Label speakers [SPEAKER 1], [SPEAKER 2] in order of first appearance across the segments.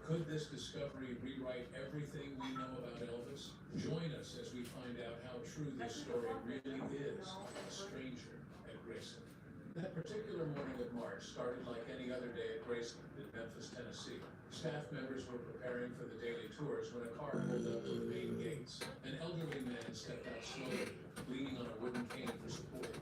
[SPEAKER 1] Could this discovery rewrite everything we know about Elvis? Join us as we find out how true this story really is, a stranger at Graceland. That particular morning of March started like any other day at Graceland in Memphis, Tennessee. Staff members were preparing for the daily tours when a car pulled up to the main gates. An elderly man stepped out slowly, leaning on a wooden cane for support.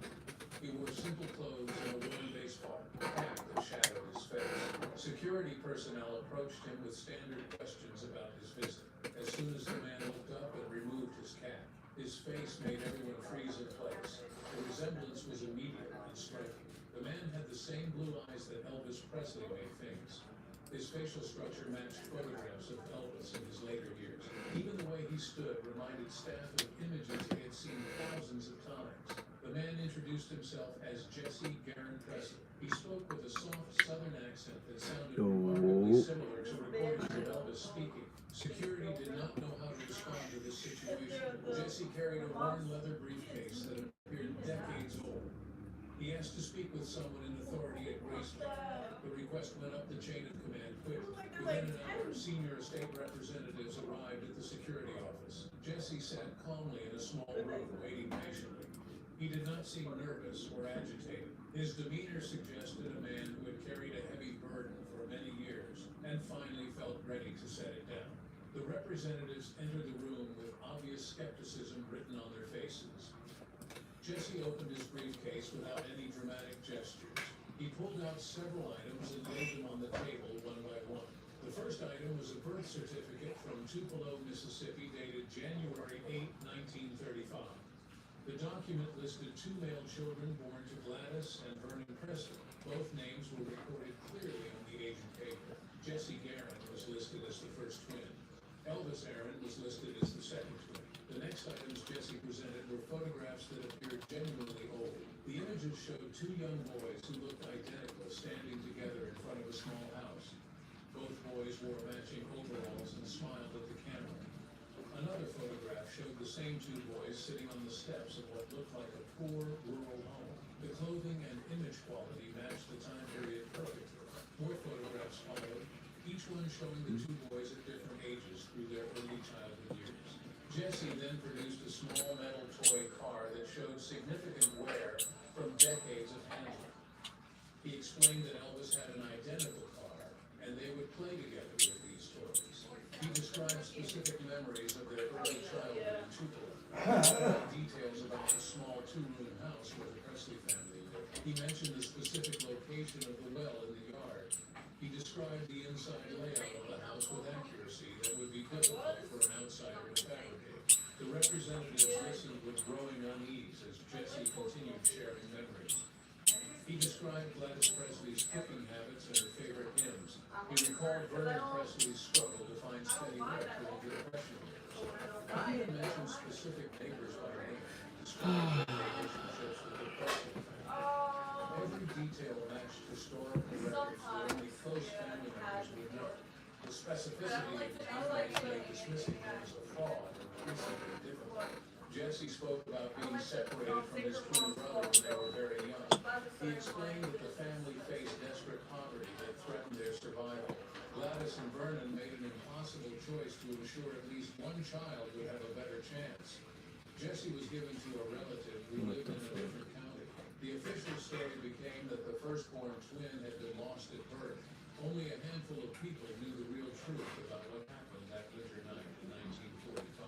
[SPEAKER 1] He wore simple clothes and a wooden baseball cap that shadowed his face. Security personnel approached him with standard questions about his visit. As soon as the man looked up and removed his cap, his face made everyone freeze in place. The resemblance was immediate and striking. The man had the same blue eyes that Elvis Presley made famous. His facial structure matched photographs of Elvis in his later years. Even the way he stood reminded staff of images they had seen thousands of times. The man introduced himself as Jesse Garon Presley. He spoke with a soft southern accent that sounded remarkably similar to recordings of Elvis speaking. Security did not know how to respond to this situation. Jesse carried a worn leather briefcase that appeared decades old. He asked to speak with someone in authority at Graceland. The request went up the chain of command quickly. Within an hour, senior estate representatives arrived at the security office. Jesse sat calmly in a small room, waiting patiently. He did not seem nervous or agitated. His demeanor suggested a man who had carried a heavy burden for many years and finally felt ready to set it down. The representatives entered the room with obvious skepticism written on their faces. Jesse opened his briefcase without any dramatic gestures. He pulled out several items and laid them on the table one by one. The first item was a birth certificate from Tupelo, Mississippi, dated January 8, 1935. The document listed two male children born to Gladys and Vernon Presley. Both names were recorded clearly on the aging paper. Jesse Garon was listed as the first twin. Elvis Aaron was listed as the second twin. The next items Jesse presented were photographs that appeared genuinely old. The images showed two young boys who looked identical standing together in front of a small house. Both boys wore matching overalls and smiled at the camera. Another photograph showed the same two boys sitting on the steps of what looked like a poor rural home. The clothing and image quality matched the time period perfectly. More photographs followed, each one showing the two boys at different ages through their early childhood years. Jesse then produced a small metal toy car that showed significant wear from decades of handling. He explained that Elvis had an identical car, and they would play together with these toys. He described specific memories of their early childhood in Tupelo. Details about the small two-room house where the Presley family lived. He mentioned the specific location of the well in the yard. He described the inside layout of the house with accuracy that would be difficult for an outsider to fabricate. The representatives listened with growing unease as Jesse continued sharing memories. He described Gladys Presley's cooking habits and her favorite hymns. He recalled Vernon Presley's struggle to find steady work during the Depression years. He even mentioned specific neighbors by name, describing their relationships with the Presley family. Every detail matched historical records that only close family members would know. The specificity of the details made dismissing them as a fraud increasingly difficult. Jesse spoke about being separated from his twin brother when they were very young. He explained that the family faced desperate poverty that threatened their survival. Gladys and Vernon made an impossible choice to ensure at least one child would have a better chance. Jesse was given to a relative who lived in a different county. The official story became that the firstborn twin had been lost at birth. Only a handful of people knew the real truth about what happened that winter night in 1945.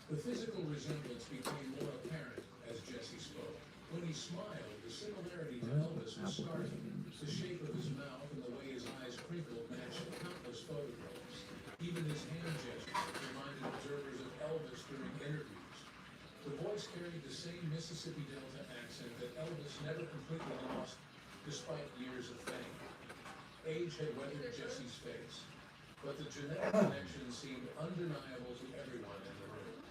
[SPEAKER 1] The physical resemblance became more apparent as Jesse spoke. When he smiled, the similarity to Elvis was startling. The shape of his mouth and the way his eyes crinkled matched countless photographs. Even his hand gestures reminded observers of Elvis during interviews. The voice carried the same Mississippi Delta accent that Elvis never completely lost despite years of fame. Age had weathered Jesse's face, but the genetic connection seemed undeniable to everyone in the room.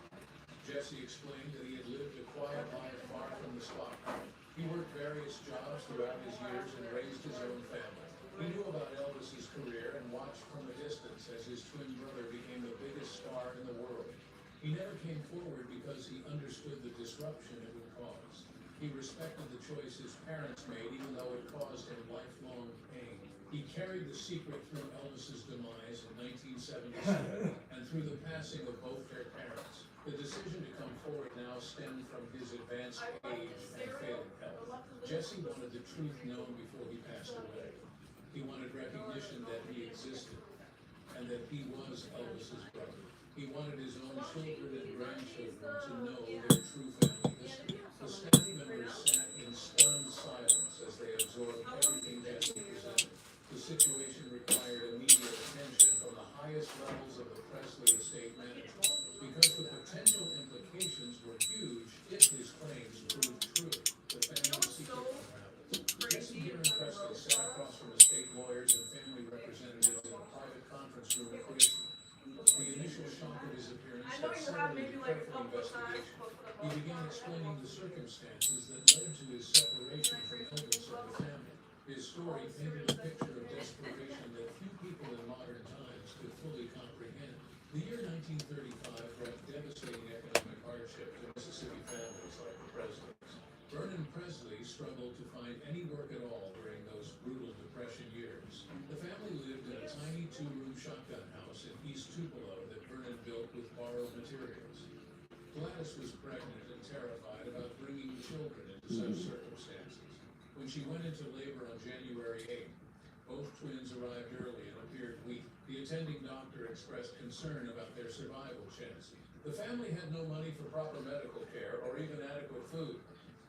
[SPEAKER 1] Jesse explained that he had lived a quiet life far from the spotlight. He worked various jobs throughout his years and raised his own family. He knew about Elvis's career and watched from a distance as his twin brother became the biggest star in the world. He never came forward because he understood the disruption it would cause. He respected the choice his parents made, even though it caused him lifelong pain. He carried the secret through Elvis's demise in 1977 and through the passing of both their parents. The decision to come forward now stemmed from his advanced age and failing health. Jesse wanted the truth known before he passed away. He wanted recognition that he existed and that he was Elvis's brother. He wanted his own children and grandchildren to know their true family history. The staff members sat in stunned silence as they absorbed everything Jesse presented. The situation required immediate attention from the highest levels of the Presley estate management because the potential implications were huge if his claims proved true. The family secret unraveled. Jesse here in Presley sat across from estate lawyers and family representatives in a private conference room at Gracie. The initial shock of his appearance had settled into careful investigation. He began explaining the circumstances that led to his separation from Elvis and the family. His story painted a picture of desperation that few people in modern times could fully comprehend. The year 1935 brought devastating economic hardship to Mississippi families like the Presleys. Vernon Presley struggled to find any work at all during those brutal Depression years. The family lived in a tiny two-room shotgun house in East Tupelo that Vernon built with borrowed materials. Gladys was pregnant and terrified about bringing children into such circumstances. When she went into labor on January 8th, both twins arrived early and appeared weak. The attending doctor expressed concern about their survival chances. The family had no money for proper medical care or even adequate food.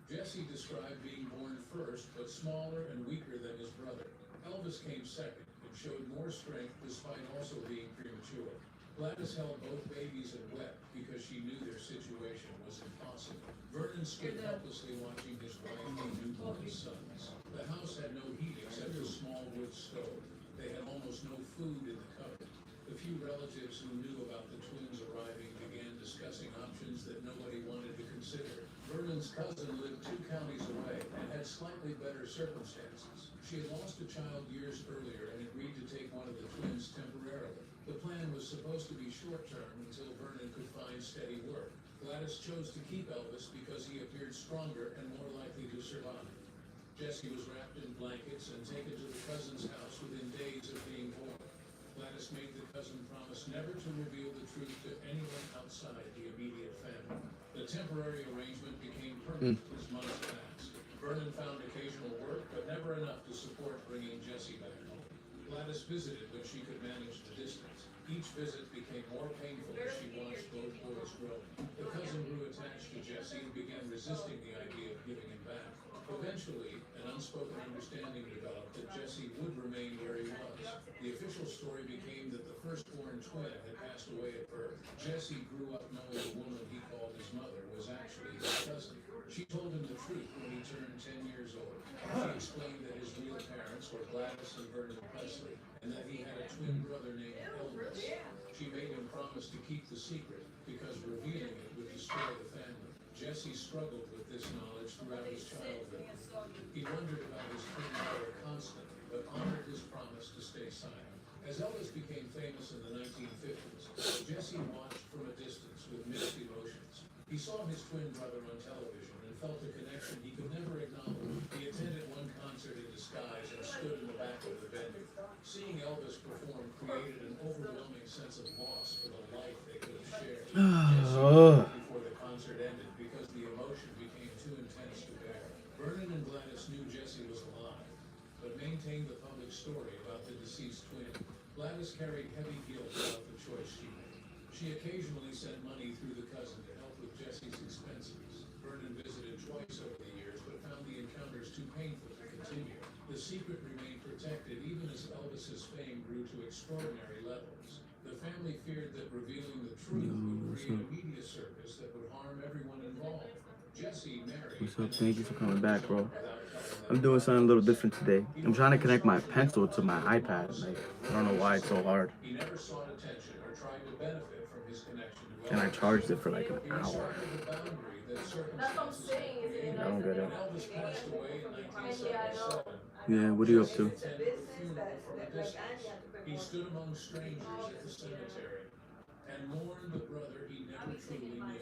[SPEAKER 1] Jesse described being born first, but smaller and weaker than his brother. Elvis came second and showed more strength despite also being premature. Gladys held both babies and wept because she knew their situation was impossible. Vernon stood helplessly watching his wife and newborn sons. The house had no heat except a small wood stove. They had almost no food in the cupboard. The few relatives who knew about the twins arriving began discussing options that nobody wanted to consider. Vernon's cousin lived 2 counties away and had slightly better circumstances. She had lost a child years earlier and agreed to take one of the twins temporarily. The plan was supposed to be short-term until Vernon could find steady work. Gladys chose to keep Elvis because he appeared stronger and more likely to survive. Jesse was wrapped in blankets and taken to the cousin's house within days of being born. Gladys made the cousin promise never to reveal the truth to anyone outside the immediate family. The temporary arrangement became permanent as months passed. Vernon found occasional work, but never enough to support bringing Jesse back home. Gladys visited when she could manage the distance. Each visit became more painful as she watched both boys grow. The cousin grew attached to Jesse and began resisting the idea of giving him back. Eventually, an unspoken understanding developed that Jesse would remain where he was. The official story became that the firstborn twin had passed away at birth. Jesse grew up knowing the woman he called his mother was actually his cousin. She told him the truth when he turned 10 years old. She explained that his real parents were Gladys and Vernon Presley, and that he had a twin brother named Elvis. She made him promise to keep the secret because revealing it would destroy the family. Jesse struggled with this knowledge throughout his childhood. He wondered about his twin brother constantly, but honored his promise to stay silent. As Elvis became famous in the 1950s, Jesse watched from a distance with mixed emotions. He saw his twin brother on television and felt a connection he could never acknowledge. He attended one concert in disguise and stood in the back of the venue. Seeing Elvis perform created an overwhelming sense of loss for the life they could have shared. Jesse before the concert ended because the emotion became too intense to bear. Vernon and Gladys knew Jesse was alive, but maintained the public story about the deceased twin. Gladys carried heavy guilt about the choice she made. She occasionally sent money through the cousin to help with Jesse's expenses. Vernon visited twice over the years, but found the encounters too painful to continue. The secret remained protected even as Elvis's fame grew to extraordinary levels. The family feared that revealing the truth would create a media circus that would harm everyone involved. Jesse married.
[SPEAKER 2] What's up? Thank you for coming back, bro. I'm doing something a little different today. I'm trying to connect my pencil to my iPad. Like, I don't know why it's so hard.
[SPEAKER 1] He never sought attention or tried to benefit from his connection to
[SPEAKER 2] And I
[SPEAKER 1] Elvis.
[SPEAKER 2] charged it for like an
[SPEAKER 1] He
[SPEAKER 2] hour.
[SPEAKER 1] respected the boundary that
[SPEAKER 3] That's what I'm
[SPEAKER 1] circumstances
[SPEAKER 3] saying.
[SPEAKER 1] had created.
[SPEAKER 2] I don't get it.
[SPEAKER 1] When Elvis passed away in
[SPEAKER 3] And yeah, I
[SPEAKER 1] 1977,
[SPEAKER 3] know.
[SPEAKER 2] Yeah, what are you up
[SPEAKER 1] Jesse
[SPEAKER 2] to?
[SPEAKER 3] It's a
[SPEAKER 1] attended the
[SPEAKER 3] business
[SPEAKER 1] funeral from a
[SPEAKER 3] like
[SPEAKER 1] distance.
[SPEAKER 3] Annie had to pay
[SPEAKER 1] He
[SPEAKER 3] more.
[SPEAKER 1] stood among strangers at the cemetery and mourned the brother he never truly knew.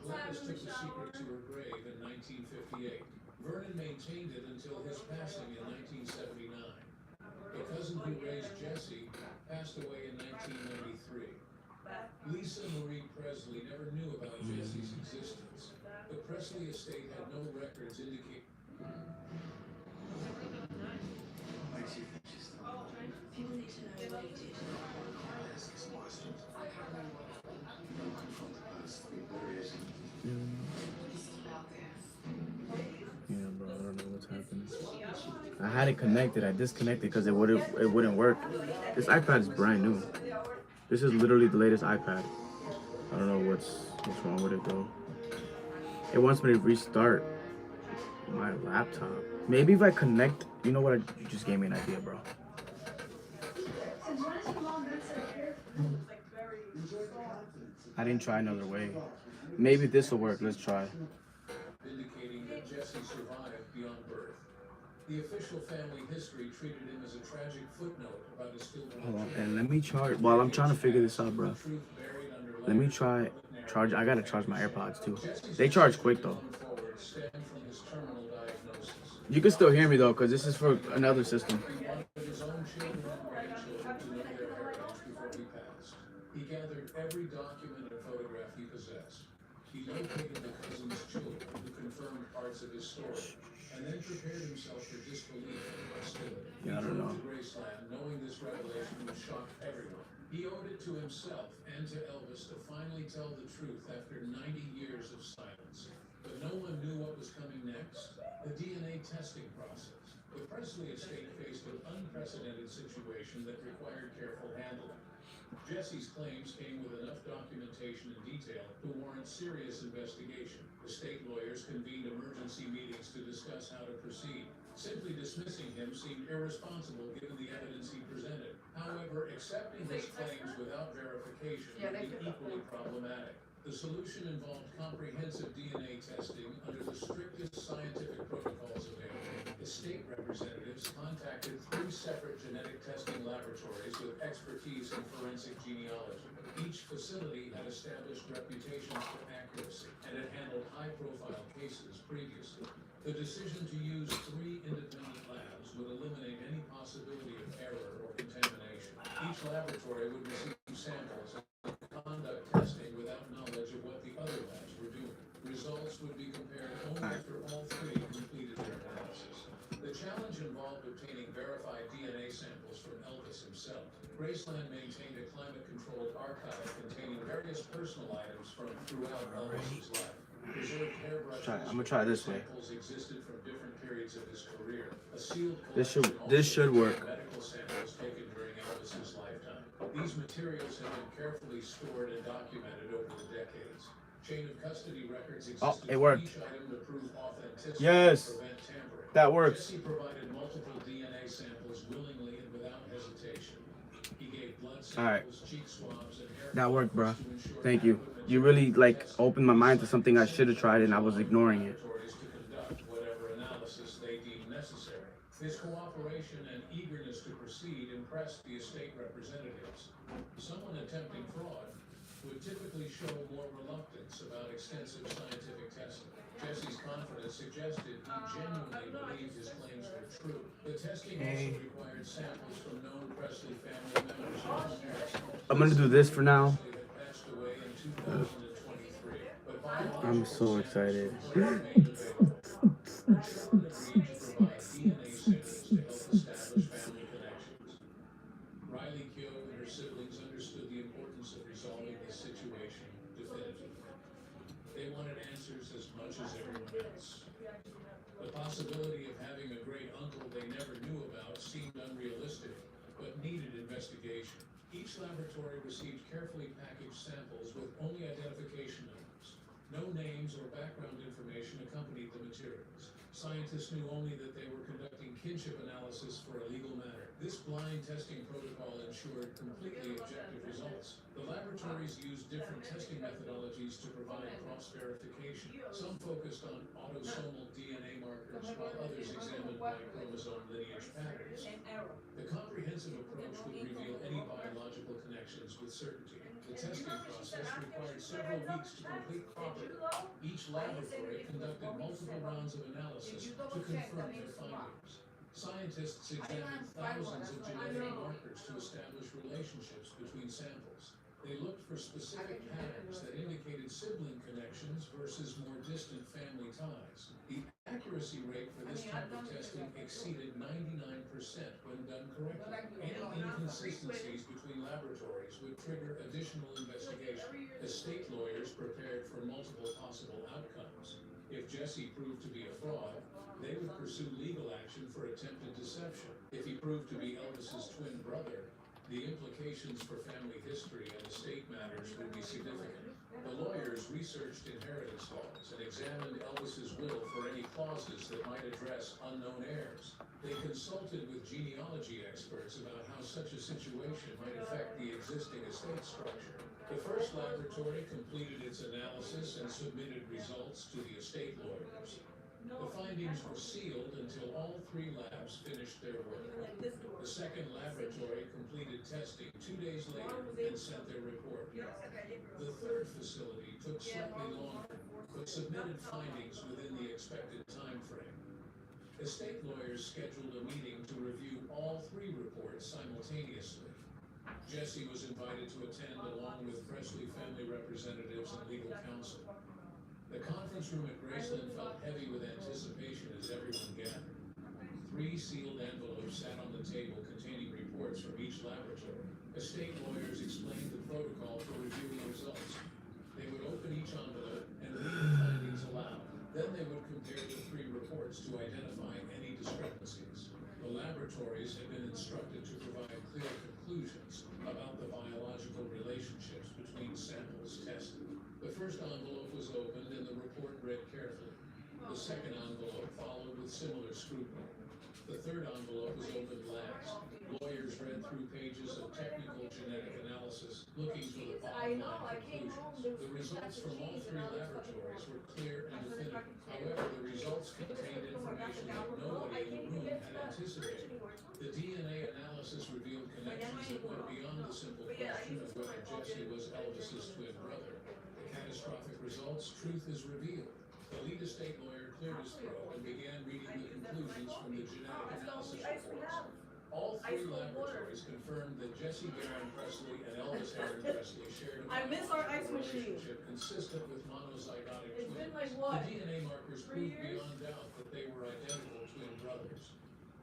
[SPEAKER 1] Gladys took the secret to her grave in 1958. Vernon maintained it until his passing in 1979. The who raised Jesse passed away in 1993. Lisa Marie Presley never knew about Jesse's existence. The Presley estate had no records indicating.
[SPEAKER 2] Yeah, bro, I don't know what's happening. I had it connected. I disconnected because it wouldn't work. This iPad is brand new. This is literally the latest iPad. I don't know what's wrong with it though. It wants me to restart my laptop. Maybe if I connect, you know what? You just gave me an idea, bro. I didn't try another way. Maybe this will work. Let's try.
[SPEAKER 1] Indicating that Jesse survived beyond birth. The official family history treated him as a tragic footnote about his stillborn.
[SPEAKER 2] Hold on, and let me charge. While I'm trying to figure this out, bro. Let me try charge. I gotta charge my AirPods too. They charge quick though. You can still hear me though, cause this is for another system.
[SPEAKER 1] He gathered every document and photograph he possessed. He located the cousin's children who confirmed parts of his story, and then prepared himself for disbelief and hostility.
[SPEAKER 2] Yeah, I don't know.
[SPEAKER 1] He drove to Graceland knowing this revelation would shock everyone. He owed it to himself and to Elvis to finally tell the truth after 90 years of silence. But no one knew what was coming next. The DNA testing process. The Presley estate faced an unprecedented situation that required careful handling. Jesse's claims came with enough documentation and detail to warrant serious investigation. The state lawyers convened emergency meetings to discuss how to proceed. Simply dismissing him seemed irresponsible given the evidence he presented. However, accepting his claims without verification would be equally problematic. The solution involved comprehensive DNA testing under the strictest scientific protocols available. The state representatives contacted 3 separate genetic testing laboratories with expertise in forensic genealogy. Each facility had established reputations for accuracy and had handled high-profile cases previously. The decision to use 3 independent labs would eliminate any possibility of error or contamination. Each laboratory would receive samples and conduct testing without knowledge of what the other labs were doing. Results would be compared only after all 3 completed their analysis. The challenge involved obtaining verified DNA samples from Elvis himself. Graceland maintained a climate-controlled archive containing various personal items from throughout Elvis's life. Preserved hairbrushes.
[SPEAKER 2] I'm gonna try this way.
[SPEAKER 1] Samples existed from different periods of his career. A sealed
[SPEAKER 2] This
[SPEAKER 1] collection
[SPEAKER 2] should work.
[SPEAKER 1] medical samples taken during Elvis's lifetime. These materials have been carefully stored and documented over the decades. Chain of custody records existed
[SPEAKER 2] it worked.
[SPEAKER 1] for each item to prove authenticity
[SPEAKER 2] Yes.
[SPEAKER 1] and prevent tampering.
[SPEAKER 2] That works.
[SPEAKER 1] Jesse provided multiple DNA samples willingly and without hesitation. He gave blood samples, cheek swabs, and hair
[SPEAKER 2] That worked, bro.
[SPEAKER 1] to ensure
[SPEAKER 2] Thank you. You really opened my mind to something I should have tried and I was ignoring it.
[SPEAKER 1] to conduct whatever analysis they deemed necessary. His cooperation and eagerness to proceed impressed the estate representatives. Someone attempting fraud would typically show more reluctance about extensive scientific testing. Jesse's confidence suggested he genuinely believed his claims were true. The testing also required samples from known Presley family members for comparison.
[SPEAKER 2] I'm gonna do this for now.
[SPEAKER 1] Had passed away in 2023, but by and large,
[SPEAKER 2] I'm so excited.
[SPEAKER 1] Sherman agreed to provide DNA samples to help establish family connections. Riley Keough and her siblings understood the importance of resolving this situation definitively. They wanted answers as much as everyone else. The possibility of having a great uncle they never knew about seemed unrealistic, but needed investigation. Each laboratory received carefully packaged samples with only identification numbers. No names or background information accompanied the materials. Scientists knew only that they were conducting kinship analysis for a legal matter. This blind testing protocol ensured completely objective results. The laboratories used different testing methodologies to provide cross-verification. Some focused on autosomal DNA markers, while others examined by chromosome lineage patterns. The comprehensive approach would reveal any biological connections with certainty. The testing process required several weeks to complete properly. Each laboratory conducted multiple rounds of analysis to confirm their findings. Scientists examined thousands of genetic markers to establish relationships between samples. They looked for specific patterns that indicated sibling connections versus more distant family ties. The accuracy rate for this type of testing exceeded 99% when done correctly. Any inconsistencies between laboratories would trigger additional investigation. Estate lawyers prepared for multiple possible outcomes. If Jesse proved to be a fraud, they would pursue legal action for attempted deception. If he proved to be Elvis's twin brother, the implications for family history and estate matters would be significant. The lawyers researched inheritance laws and examined Elvis's will for any clauses that might address unknown heirs. They consulted with genealogy experts about how such a situation might affect the existing estate structure. The first laboratory completed its analysis and submitted results to the estate lawyers. The findings were sealed until all three labs finished their work. The second laboratory completed testing 2 days later and sent their report. The third facility took slightly longer, but submitted findings within the expected time frame. Estate lawyers scheduled a meeting to review all three reports simultaneously. Jesse was invited to attend along with Presley family representatives and legal counsel. The conference room at Graceland felt heavy with anticipation as everyone gathered. 3 sealed envelopes sat on the table containing reports from each laboratory. Estate lawyers explained the protocol for reviewing results. They would open each envelope and read the findings aloud. Then they would compare the 3 reports to identify any discrepancies. The laboratories had been instructed to provide clear conclusions about the biological relationships between samples tested. The first envelope was opened and the report read carefully. The second envelope followed with similar scrutiny. The third envelope was opened last. Lawyers read through pages of technical genetic analysis, looking for the bottom line conclusions. The results from all 3 laboratories were clear and definitive. However, the results contained information that nobody in the room had anticipated. The DNA analysis revealed connections that went beyond the simple question of whether Jesse was Elvis's twin brother. Catastrophic results, truth is revealed. The lead estate lawyer cleared his throat and began reading the conclusions from the genetic analysis reports. All 3 laboratories confirmed that Jesse Barron Presley and Elvis Aaron Presley shared a relationship consistent with monozygotic twins. The DNA markers proved beyond doubt that they were identical twin brothers.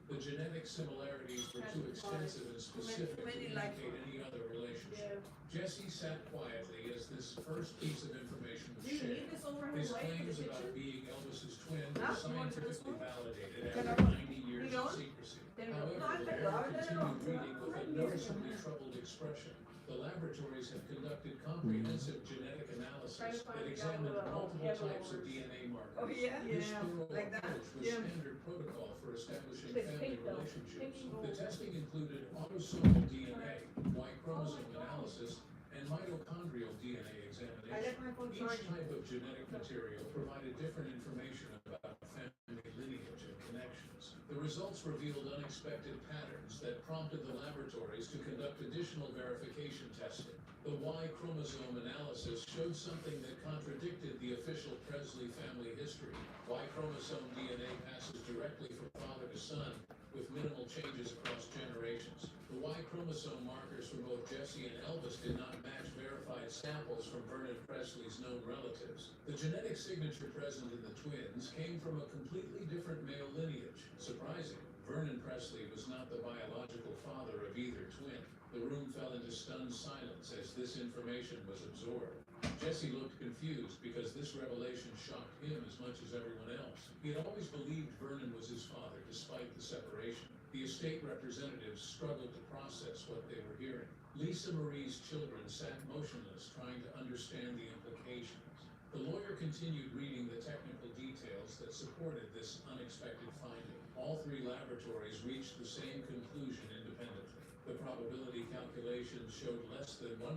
[SPEAKER 1] The genetic similarities were too extensive and specific to indicate any other relationship. Jesse sat quietly as this first piece of information was shared. His claims about being Elvis's twin were scientifically validated after 90 years of secrecy. However, the lawyer continued reading with a noticeably troubled expression. The laboratories have conducted comprehensive genetic analysis that examined multiple types of DNA markers.
[SPEAKER 3] Oh, yeah?
[SPEAKER 1] This thorough
[SPEAKER 3] Like that?
[SPEAKER 1] approach was standard protocol for establishing family relationships. The testing included autosomal DNA, Y chromosome analysis, and mitochondrial DNA examination. Each type of genetic material provided different information about family lineage and connections. The results revealed unexpected patterns that prompted the laboratories to conduct additional verification testing. The Y chromosome analysis showed something that contradicted the official Presley family history. Y chromosome DNA passes directly from father to son, with minimal changes across generations. The Y chromosome markers for both Jesse and Elvis did not match verified samples from Vernon Presley's known relatives. The genetic signature present in the twins came from a completely different male lineage. Surprising, Vernon Presley was not the biological father of either twin. The room fell into stunned silence as this information was absorbed. Jesse looked confused because this revelation shocked him as much as everyone else. He had always believed Vernon was his father despite the separation. The estate representatives struggled to process what they were hearing. Lisa Marie's children sat motionless, trying to understand the implications. The lawyer continued reading the technical details that supported this unexpected finding. All 3 laboratories reached the same conclusion independently. The probability calculations showed less than 1%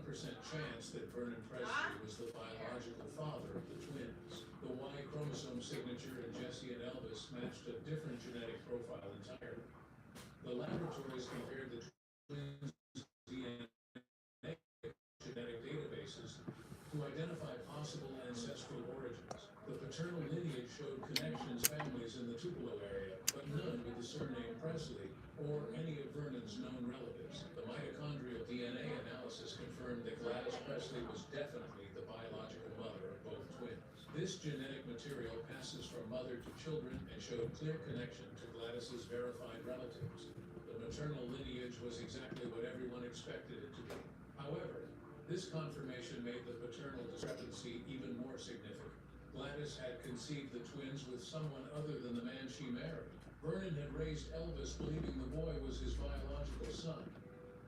[SPEAKER 1] chance that Vernon Presley was the biological father of the twins. The Y chromosome signature in Jesse and Elvis matched a different genetic profile entirely. The laboratories compared the twins' DNA genetic databases to identify possible ancestral origins. The paternal lineage showed connections families in the Tupelo area, but none with the surname Presley or any of Vernon's known relatives. The mitochondrial DNA analysis confirmed that Gladys Presley was definitely the biological mother of both twins. This genetic material passes from mother to children and showed clear connection to Gladys's verified relatives. The maternal lineage was exactly what everyone expected it to be. However, this confirmation made the paternal discrepancy even more significant. Gladys had conceived the twins with someone other than the man she married. Vernon had raised Elvis believing the boy was his biological son.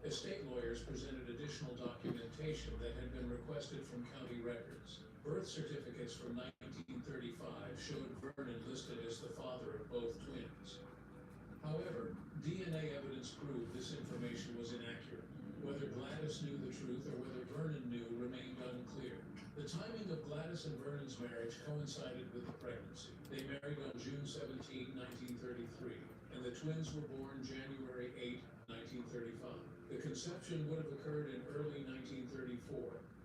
[SPEAKER 1] Estate lawyers presented additional documentation that had been requested from county records. Birth certificates from 1935 showed Vernon listed as the father of both twins. However, DNA evidence proved this information was inaccurate. Whether Gladys knew the truth or whether Vernon knew remained unclear. The timing of Gladys and Vernon's marriage coincided with the pregnancy. They married on June 17, 1933, and the twins were born January 8, 1935. The conception would have occurred in early 1934,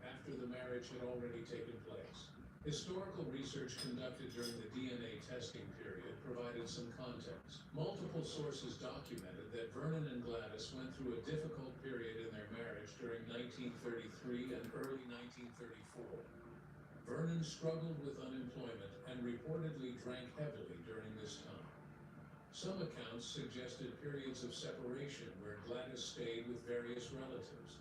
[SPEAKER 1] after the marriage had already taken place. Historical research conducted during the DNA testing period provided some context. Multiple sources documented that Vernon and Gladys went through a difficult period in their marriage during 1933 and early 1934. Vernon struggled with unemployment and reportedly drank heavily during this time. Some accounts suggested periods of separation where Gladys stayed with various relatives.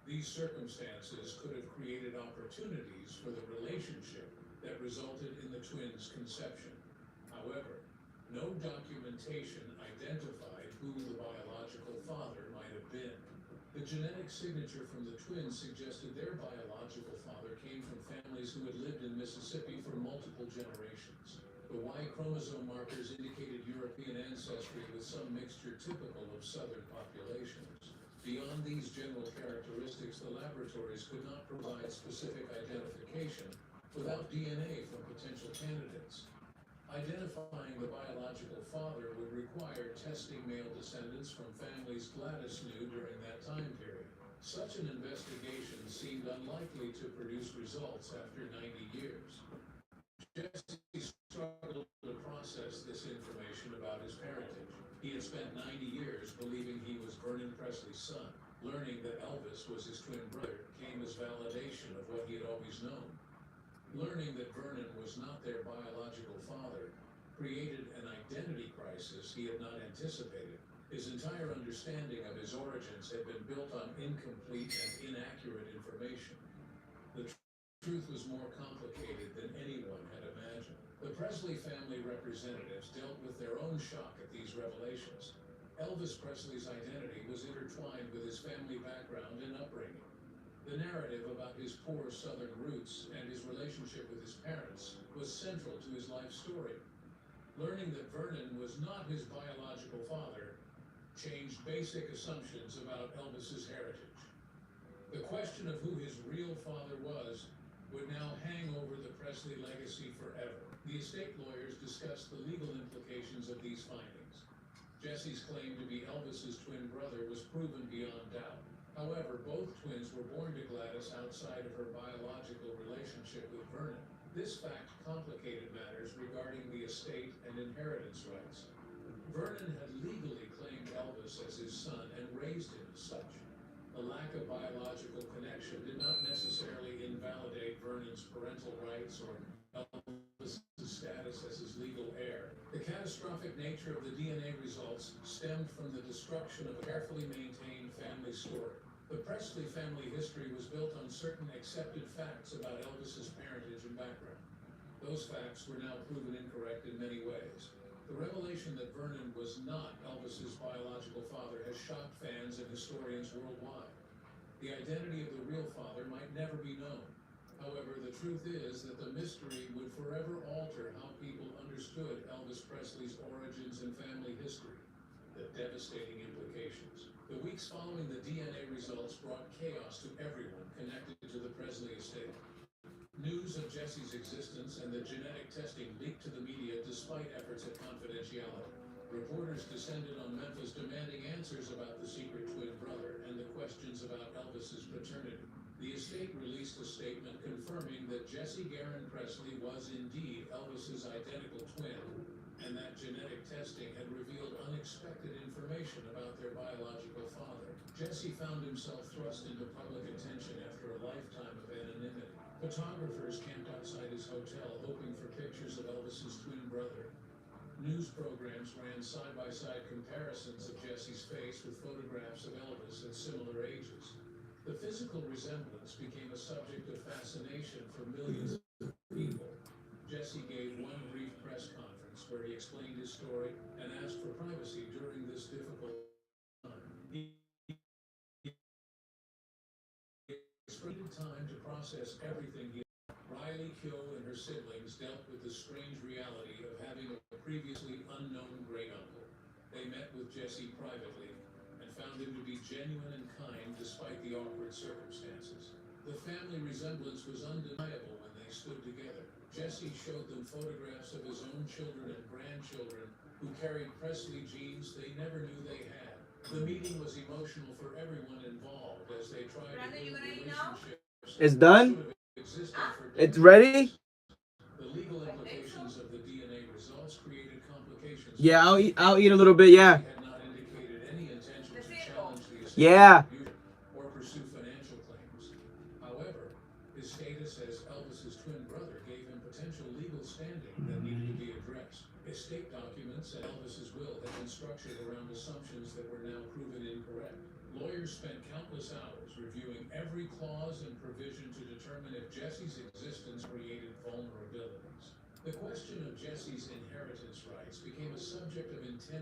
[SPEAKER 1] These circumstances could have created opportunities for the relationship that resulted in the twins' conception. However, no documentation identified who the biological father might have been. The genetic signature from the twins suggested their biological father came from families who had lived in Mississippi for multiple generations. The Y chromosome markers indicated European ancestry with some mixture typical of southern populations. Beyond these general characteristics, the laboratories could not provide specific identification without DNA from potential candidates. Identifying the biological father would require testing male descendants from families Gladys knew during that time period. Such an investigation seemed unlikely to produce results after 90 years. Jesse struggled to process this information about his parentage. He had spent 90 years believing he was Vernon Presley's son. Learning that Elvis was his twin brother came as validation of what he had always known. Learning that Vernon was not their biological father created an identity crisis he had not anticipated. His entire understanding of his origins had been built on incomplete and inaccurate information. The truth was more complicated than anyone had imagined. The Presley family representatives dealt with their own shock at these revelations. Elvis Presley's identity was intertwined with his family background and upbringing. The narrative about his poor Southern roots and his relationship with his parents was central to his life story. Learning that Vernon was not his biological father changed basic assumptions about Elvis's heritage. The question of who his real father was would now hang over the Presley legacy forever. The estate lawyers discussed the legal implications of these findings. Jesse's claim to be Elvis's twin brother was proven beyond doubt. However, both twins were born to Gladys outside of her biological relationship with Vernon. This fact complicated matters regarding the estate and inheritance rights. Vernon had legally claimed Elvis as his son and raised him as such. The lack of biological connection did not necessarily invalidate Vernon's parental rights or Elvis's status as his legal heir. The catastrophic nature of the DNA results stemmed from the destruction of a carefully maintained family story. The Presley family history was built on certain accepted facts about Elvis's parentage and background. Those facts were now proven incorrect in many ways. The revelation that Vernon was not Elvis's biological father has shocked fans and historians worldwide. The identity of the real father might never be known. However, the truth is that the mystery would forever alter how people understood Elvis Presley's origins and family history. The devastating implications. The weeks following the DNA results brought chaos to everyone connected to the Presley estate. News of Jesse's existence and the genetic testing leaked to the media despite efforts at confidentiality. Reporters descended on Memphis demanding answers about the secret twin brother and the questions about Elvis's paternity. The estate released a statement confirming that Jesse Garon Presley was indeed Elvis's identical twin, and that genetic testing had revealed unexpected information about their biological father. Jesse found himself thrust into public attention after a lifetime of anonymity. Photographers camped outside his hotel hoping for pictures of Elvis's twin brother. News programs ran side-by-side comparisons of Jesse's face with photographs of Elvis at similar ages. The physical resemblance became a subject of fascination for millions of people. Jesse gave one brief press conference where he explained his story and asked for privacy during this difficult time. He needed time to process everything he. Riley Keough and her siblings dealt with the strange reality of having a previously unknown great-uncle. They met with Jesse privately and found him to be genuine and kind despite the awkward circumstances. The family resemblance was undeniable when they stood together. Jesse showed them photographs of his own children and grandchildren who carried Presley genes they never knew they had. The meeting was emotional for everyone involved as they tried to build relationships.
[SPEAKER 2] It's done? It's ready?
[SPEAKER 1] The legal implications of the DNA results created complications.
[SPEAKER 2] Yeah, I'll eat a little bit, yeah.
[SPEAKER 1] He had not indicated any intention to challenge the estate
[SPEAKER 2] Yeah.
[SPEAKER 1] or pursue financial claims. However, his status as Elvis's twin brother gave him potential legal standing that needed to be addressed. Estate documents and Elvis's will had been structured around assumptions that were now proven incorrect. Lawyers spent countless hours reviewing every clause and provision to determine if Jesse's existence created vulnerabilities. The question of Jesse's inheritance rights became a subject of intense